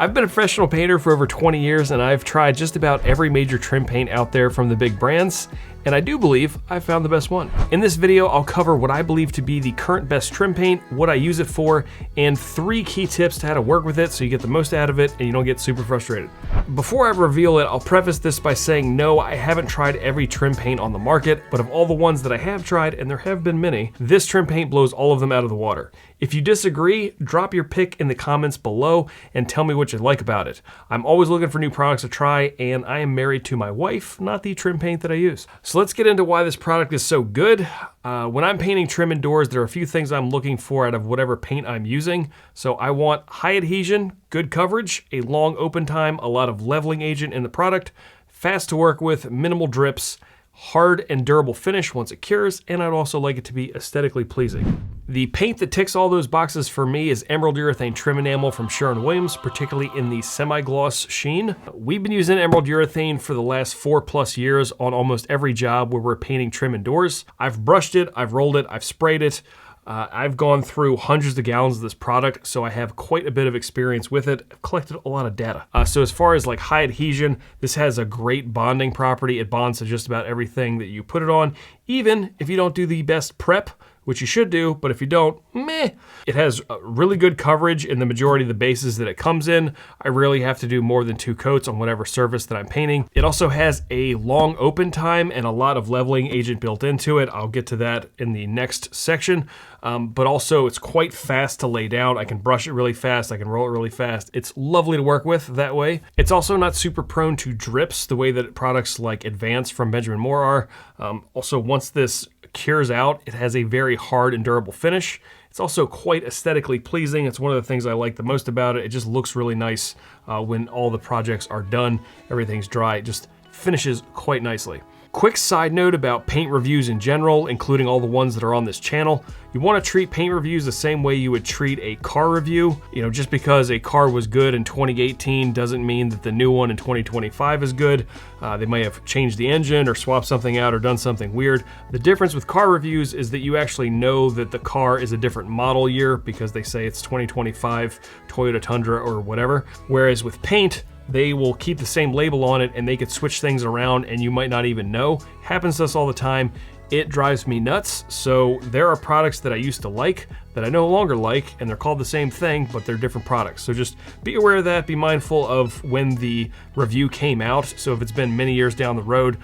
I've been a professional painter for over 20 years and I've tried just about every major trim paint out there from the big brands, and I do believe I've found the best one. In this video, I'll cover what I believe to be the current best trim paint, what I use it for, and 3 key tips to how to work with it so you get the most out of it and you don't get super frustrated. Before I reveal it, I'll preface this by saying no, I haven't tried every trim paint on the market, but of all the ones that I have tried, and there have been many, this trim paint blows all of them out of the water. If you disagree, drop your pick in the comments below and tell me what you like about it. I'm always looking for new products to try, and I am married to my wife, not the trim paint that I use. So let's get into why this product is so good. When I'm painting trim and doors, there are a few things I'm looking for out of whatever paint I'm using. So I want high adhesion, good coverage, a long open time, a lot of leveling agent in the product, fast to work with, minimal drips, hard and durable finish once it cures, and I'd also like it to be aesthetically pleasing. The paint that ticks all those boxes for me is Emerald Urethane Trim Enamel from Sherwin-Williams, particularly in the semi-gloss sheen. We've been using Emerald Urethane for the last 4+ years on almost every job where we're painting trim and doors. I've brushed it, I've rolled it, I've sprayed it. I've gone through hundreds of gallons of this product, so I have quite a bit of experience with it. I've collected a lot of data. So as far as like high adhesion, this has a great bonding property. It bonds to just about everything that you put it on, even if you don't do the best prep, which you should do, but if you don't, meh. It has really good coverage in the majority of the bases that it comes in. I rarely have to do more than 2 coats on whatever surface that I'm painting. It also has a long open time and a lot of leveling agent built into it. I'll get to that in the next section. But also it's quite fast to lay down. I can brush it really fast. I can roll it really fast. It's lovely to work with that way. It's also not super prone to drips the way that products like Advance from Benjamin Moore are. Also, once this cures out, it has a very hard and durable finish. It's also quite aesthetically pleasing. It's one of the things I like the most about it. It just looks really nice when all the projects are done. Everything's dry. It just finishes quite nicely. Quick side note about paint reviews in general, including all the ones that are on this channel. You want to treat paint reviews the same way you would treat a car review. You know, just because a car was good in 2018 doesn't mean that the new one in 2025 is good. They might have changed the engine or swapped something out or done something weird. The difference with car reviews is that you actually know that the car is a different model year because they say it's 2025 Toyota Tundra or whatever. Whereas with paint, they will keep the same label on it and they could switch things around and you might not even know. Happens to us all the time. It drives me nuts. So there are products that I used to like that I no longer like, and they're called the same thing, but they're different products. So just be aware of that. Be mindful of when the review came out. So if it's been many years down the road,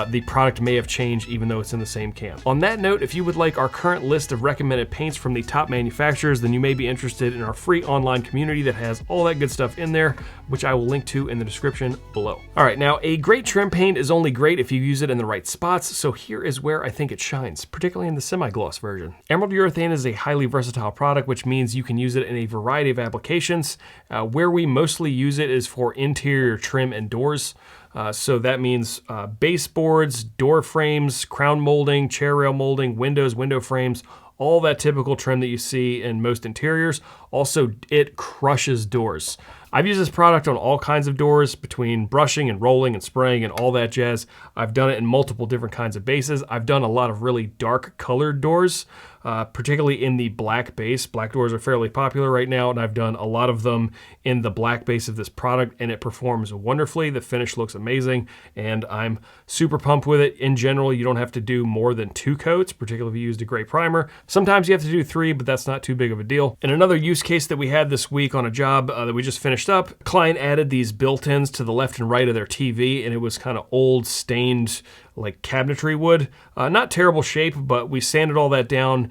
the product may have changed even though it's in the same can. On that note, if you would like our current list of recommended paints from the top manufacturers, then you may be interested in our free online community that has all that good stuff in there, which I will link to in the description below. All right, now a great trim paint is only great if you use it in the right spots. So here is where I think it shines, particularly in the semi-gloss version. Emerald Urethane is a highly versatile product, which means you can use it in a variety of applications. Where we mostly use it is for interior trim and doors. So that means baseboards, door frames, crown molding, chair rail molding, windows, window frames, all that typical trim that you see in most interiors. Also, it crushes doors. I've used this product on all kinds of doors, between brushing and rolling and spraying and all that jazz. I've done it in multiple different kinds of bases. I've done a lot of really dark colored doors, particularly in the black base. Black doors are fairly popular right now, and I've done a lot of them in the black base of this product, and it performs wonderfully. The finish looks amazing, and I'm super pumped with it. In general, you don't have to do more than 2 coats, particularly if you used a gray primer. Sometimes you have to do 3, but that's not too big of a deal. In another use case that we had this week on a job that we just finished up, client added these built-ins to the left and right of their TV, and it was kind of old, stained, like cabinetry wood. Not terrible shape, but we sanded all that down,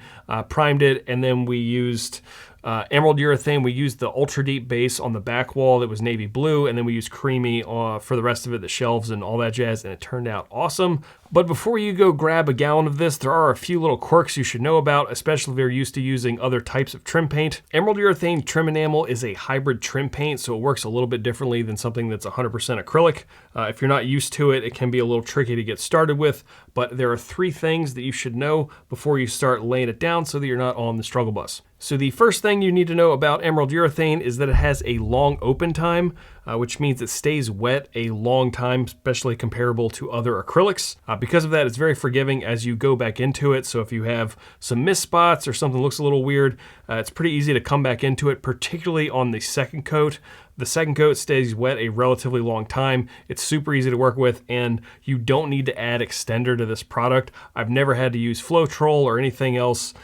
primed it, and then we used Emerald Urethane. We used the ultra deep base on the back wall that was navy blue, and then we used creamy for the rest of it, the shelves and all that jazz, and it turned out awesome. But before you go grab a gallon of this, there are a few little quirks you should know about, especially if you're used to using other types of trim paint. Emerald Urethane Trim Enamel is a hybrid trim paint, so it works a little bit differently than something that's 100% acrylic. If you're not used to it, it can be a little tricky to get started with, but there are 3 things that you should know before you start laying it down so that you're not on the struggle bus. So the first thing you need to know about Emerald Urethane is that it has a long open time, which means it stays wet a long time, especially comparable to other acrylics. Because of that, it's very forgiving as you go back into it. So if you have some mist spots or something looks a little weird, it's pretty easy to come back into it, particularly on the second coat. The second coat stays wet a relatively long time. It's super easy to work with, and you don't need to add extender to this product. I've never had to use Floetrol or anything else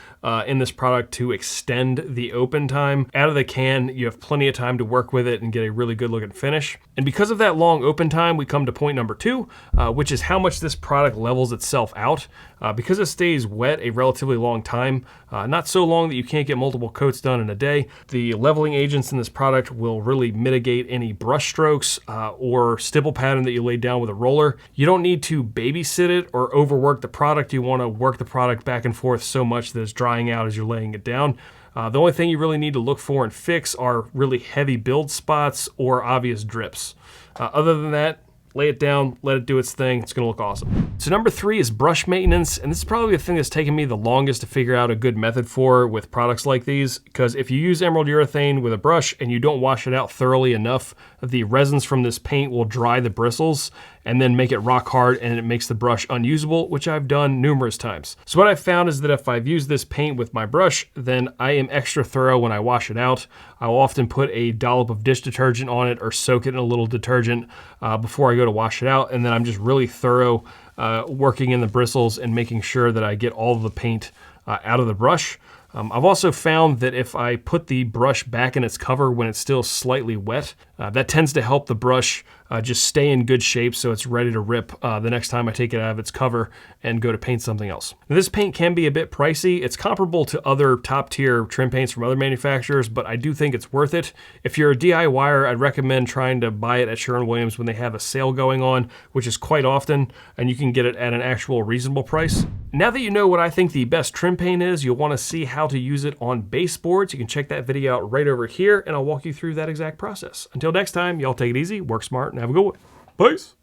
in this product to extend the open time. Out of the can, you have plenty of time to work with it and get a really good looking finish. And because of that long open time, we come to point number 2, which is how much this product levels itself out. Because it stays wet a relatively long time, not so long that you can't get multiple coats done in a day, the leveling agents in this product will really mitigate any brush strokes or stipple pattern that you lay down with a roller. You don't need to babysit it or overwork the product. You want to work the product back and forth so much that it's drying out as you're laying it down. The only thing you really need to look for and fix are really heavy build spots or obvious drips. Other than that, lay it down, let it do its thing. It's gonna look awesome. So number 3 is brush maintenance. And this is probably the thing that's taken me the longest to figure out a good method for with products like these. Because if you use emerald urethane with a brush and you don't wash it out thoroughly enough, the resins from this paint will dry the bristles and then make it rock hard, and it makes the brush unusable, which I've done numerous times. So what I've found is that if I've used this paint with my brush, then I am extra thorough when I wash it out. I will often put a dollop of dish detergent on it or soak it in a little detergent before I go to wash it out. And then I'm just really thorough working in the bristles and making sure that I get all of the paint out of the brush. I've also found that if I put the brush back in its cover when it's still slightly wet, that tends to help the brush just stay in good shape so it's ready to rip the next time I take it out of its cover and go to paint something else. Now, this paint can be a bit pricey. It's comparable to other top tier trim paints from other manufacturers, but I do think it's worth it. If you're a DIYer, I'd recommend trying to buy it at Sherwin-Williams when they have a sale going on, which is quite often, and you can get it at an actual reasonable price. Now that you know what I think the best trim paint is, you'll want to see how to use it on baseboards. You can check that video out right over here, and I'll walk you through that exact process. Until next time, y'all take it easy, work smart, and have a good one. Peace.